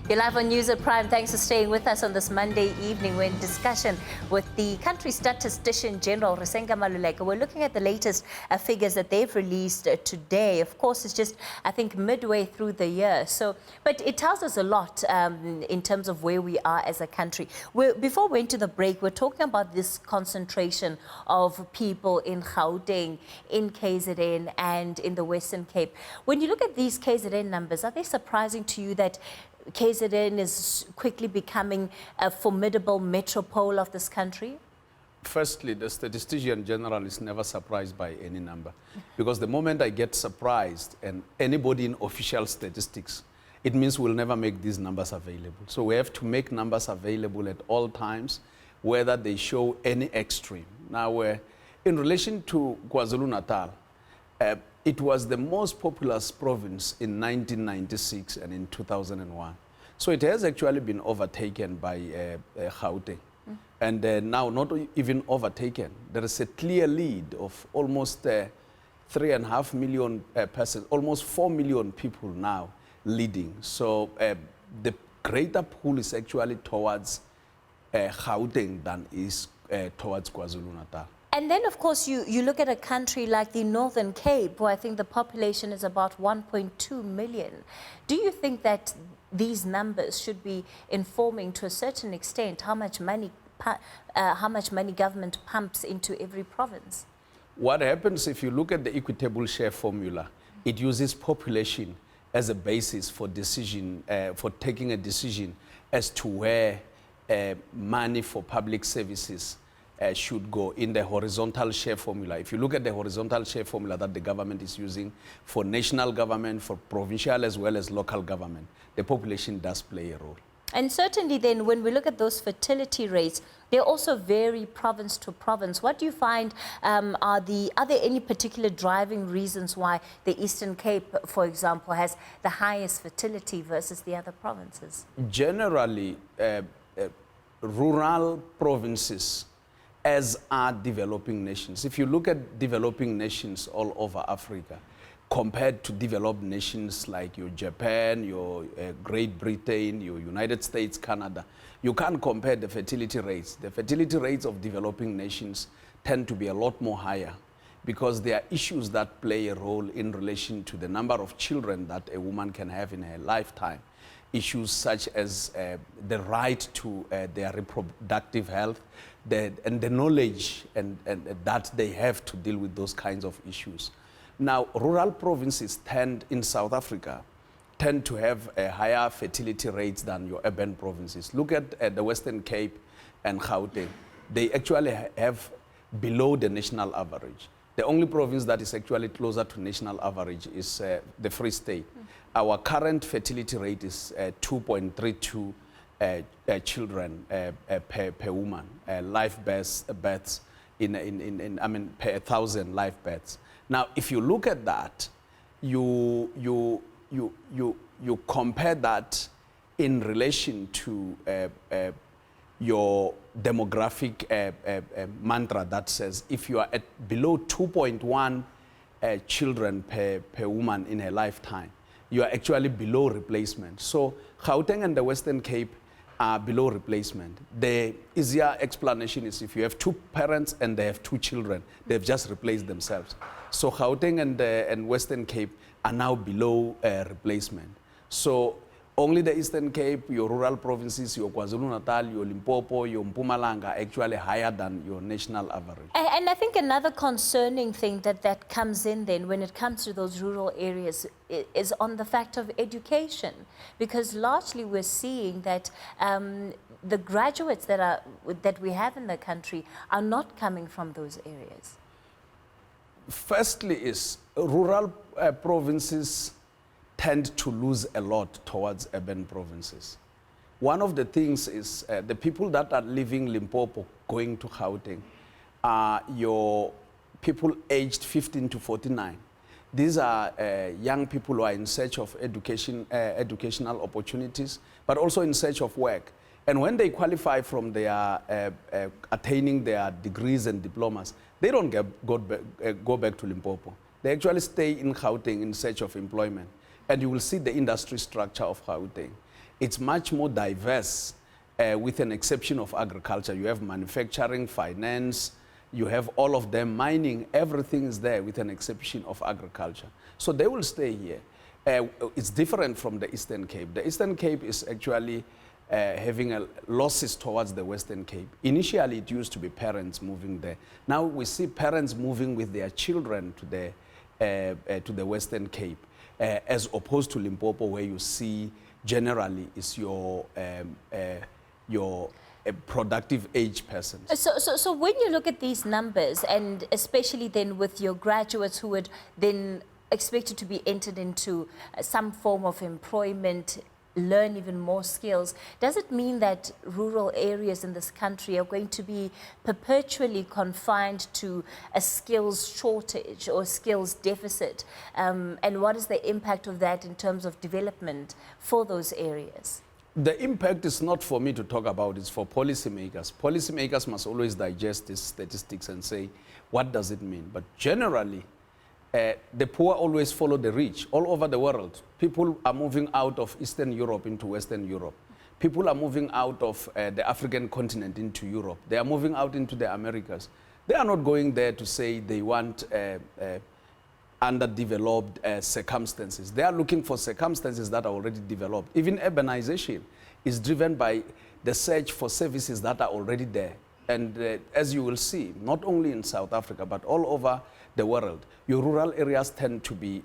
You're live on News at Prime. Thanks for staying with us on this Monday evening. We're in discussion with the country Statistician-general Risenga Maluleke. We're looking at the latest figures that they've released today. Of course, it's just, I think, midway through the year. But it tells us a lot in terms of where we are as a country. Before we went to the break, we're talking about this concentration of people in Gauteng, in KZN, and in the Western Cape. When you look at these KZN numbers, are they surprising to you that KZN is quickly becoming a formidable metropole of this country? Firstly, the Statistician-general is never surprised by any number. Because the moment I get surprised, and anybody in official statistics, it means we'll never make these numbers available. So we have to make numbers available at all times, whether they show any extreme. Now, in relation to KwaZulu-Natal, it was the most populous province in 1996 and in 2001. So it has actually been overtaken by Gauteng. And now not even overtaken. There is a clear lead of almost 3.5 million persons, almost 4 million people now leading. So the greater pool is actually towards Gauteng than is towards KwaZulu-Natal. And then, of course, you look at a country like the Northern Cape, where I think the population is about 1.2 million. Do you think that these numbers should be informing, to a certain extent, how much money government pumps into every province? What happens if you look at the equitable share formula, it uses population as a basis for decision, for taking a decision as to where money for public services should go in the horizontal share formula. If you look at the horizontal share formula that the government is using for national government, for provincial as well as local government, the population does play a role. And certainly then, when we look at those fertility rates, they also vary province to province. What do you find are there any particular driving reasons why the Eastern Cape, for example, has the highest fertility versus the other provinces? Generally, rural provinces, as are developing nations. If you look at developing nations all over Africa, compared to developed nations like your Japan, your Great Britain, your United States, Canada, you can't compare the fertility rates. The fertility rates of developing nations tend to be a lot more higher because there are issues that play a role in relation to the number of children that a woman can have in her lifetime. Issues such as the right to their reproductive health, and the knowledge and that they have to deal with those kinds of issues. Now, rural provinces in South Africa tend to have higher fertility rates than your urban provinces. Look at the Western Cape and Gauteng. They actually have below the national average. The only province that is actually closer to national average is the Free State. Our current fertility rate is 2.32 children per woman, live births per 1,000 live births. Now, if you look at that, you compare that in relation to your demographic mantra that says if you are at below 2.1 children per woman in her lifetime, you are actually below replacement. So Gauteng and the Western Cape are below replacement. The easier explanation is if you have two parents and they have two children, they've just replaced themselves. So Gauteng and Western Cape are now below replacement. So only the Eastern Cape, your rural provinces, your KwaZulu-Natal, your Limpopo, your Mpumalanga are actually higher than your national average. And I think another concerning thing that comes in then when it comes to those rural areas is on the fact of education. Because largely we're seeing that the graduates that we have in the country are not coming from those areas. Firstly is rural provinces tend to lose a lot towards urban provinces. One of the things is the people that are leaving Limpopo going to Gauteng are your people aged 15 to 49. These are young people who are in search of educational opportunities, but also in search of work. And when they qualify from their attaining their degrees and diplomas, they don't go back to Limpopo. They actually stay in Gauteng in search of employment. And you will see the industry structure of Gauteng. It's much more diverse with an exception of agriculture. You have manufacturing, finance, you have all of them, mining, everything is there with an exception of agriculture. So they will stay here. It's different from the Eastern Cape. The Eastern Cape is actually having losses towards the Western Cape. Initially, it used to be parents moving there. Now we see parents moving with their children to the Western Cape, as opposed to Limpopo, where you see generally is your productive age persons. So when you look at these numbers, and especially then with your graduates who would then expected to be entered into some form of employment, learn even more skills, does it mean that rural areas in this country are going to be perpetually confined to a skills shortage or skills deficit? And what is the impact of that in terms of development for those areas? The impact is not for me to talk about, it's for policymakers. Policymakers must always digest these statistics and say, what does it mean? But generally, the poor always follow the rich. All over the world, people are moving out of Eastern Europe into Western Europe. People are moving out of the African continent into Europe. They are moving out into the Americas. They are not going there to say they want underdeveloped circumstances. They are looking for circumstances that are already developed. Even urbanization is driven by the search for services that are already there. And as you will see, not only in South Africa, but all over the world, your rural areas tend to be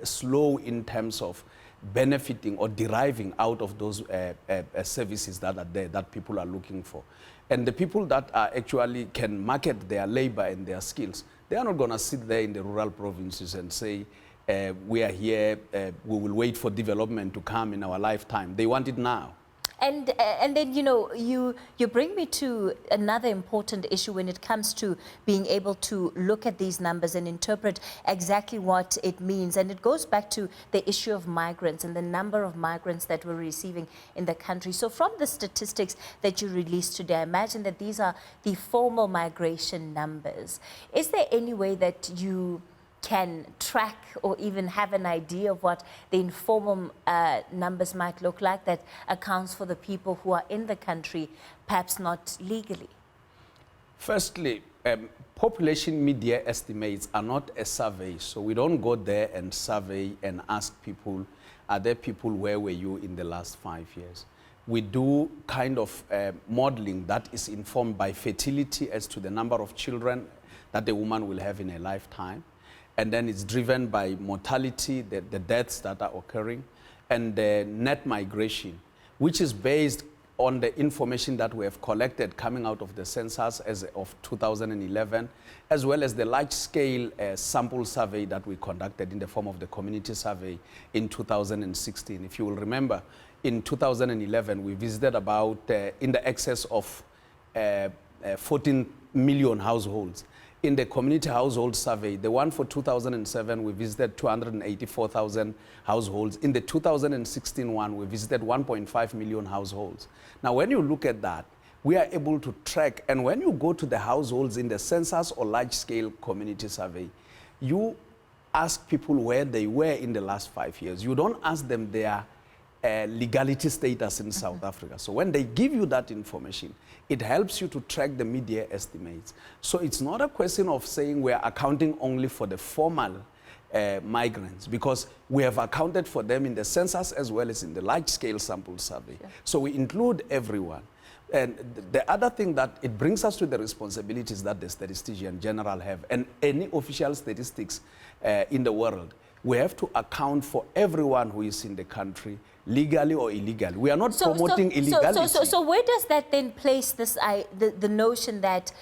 slow in terms of benefiting or deriving out of those services that are there, that people are looking for. And the people that are actually can market their labor and their skills, they are not going to sit there in the rural provinces and say, we are here, we will wait for development to come in our lifetime. They want it now. And then, you know, you bring me to another important issue when it comes to being able to look at these numbers and interpret exactly what it means. And it goes back to the issue of migrants and the number of migrants that we're receiving in the country. So from the statistics that you released today, I imagine that these are the formal migration numbers. Is there any way that you can track or even have an idea of what the informal numbers might look like that accounts for the people who are in the country, perhaps not legally? Firstly, population media estimates are not a survey, so we don't go there and survey and ask people, are there people, where were you in the last 5 years? We do kind of modeling that is informed by fertility as to the number of children that a woman will have in a lifetime. And then it's driven by mortality, the deaths that are occurring, and the net migration, which is based on the information that we have collected coming out of the census as of 2011, as well as the large-scale sample survey that we conducted in the form of the community survey in 2016. If you will remember, in 2011, we visited about in the excess of 14 million households. In the community household survey, the one for 2007, we visited 284,000 households. In the 2016 one, we visited 1.5 million households. Now, when you look at that, we are able to track, and when you go to the households in the census or large-scale community survey, you ask people where they were in the last 5 years. You don't ask them their legality status in South Africa. So when they give you that information, it helps you to track the media estimates. So it's not a question of saying we are accounting only for the formal migrants, because we have accounted for them in the census as well as in the large-scale sample survey. Yeah. So we include everyone. And the other thing that it brings us to the responsibilities that the Statistician-general have, and any official statistics in the world, we have to account for everyone who is in the country, legally or illegally. We are not promoting illegality. So where does that then place this, the notion that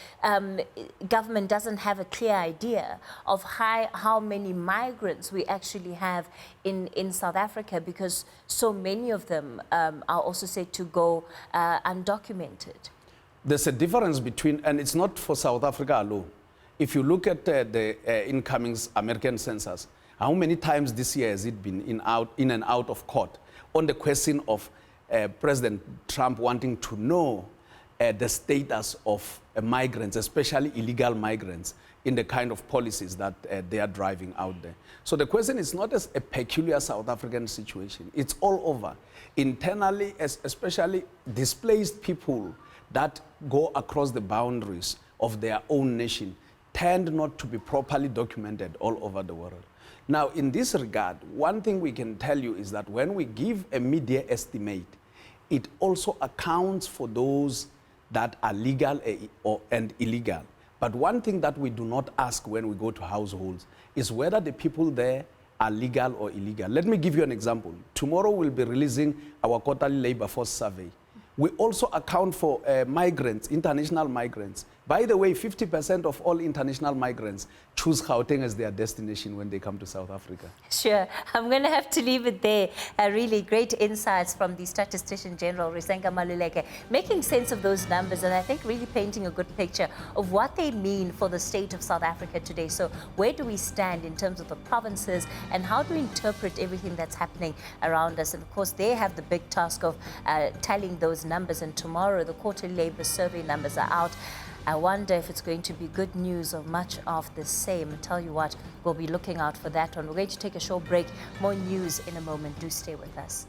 government doesn't have a clear idea of how many migrants we actually have in South Africa, because so many of them are also said to go undocumented? There's a difference between, and it's not for South Africa alone. If you look at the incoming American census, how many times this year has it been in and out of court on the question of President Trump wanting to know the status of migrants, especially illegal migrants, in the kind of policies that they are driving out there. So the question is not as a peculiar South African situation. It's all over. Internally, especially displaced people that go across the boundaries of their own nation tend not to be properly documented all over the world. Now, in this regard, one thing we can tell you is that when we give a media estimate, it also accounts for those that are legal and illegal. But one thing that we do not ask when we go to households is whether the people there are legal or illegal. Let me give you an example. Tomorrow we'll be releasing our quarterly labor force survey. We also account for migrants, international migrants. By the way, 50% of all international migrants choose Gauteng as their destination when they come to South Africa. Sure. I'm going to have to leave it there. Really great insights from the Statistician-general Risenga Maluleke, making sense of those numbers and I think really painting a good picture of what they mean for the state of South Africa today. So where do we stand in terms of the provinces and how do we interpret everything that's happening around us? And of course, they have the big task of tallying those numbers, and tomorrow the quarterly labor survey numbers are out. I wonder if it's going to be good news or much of the same. Tell you what, we'll be looking out for that one. We're going to take a short break. More news in a moment. Do stay with us.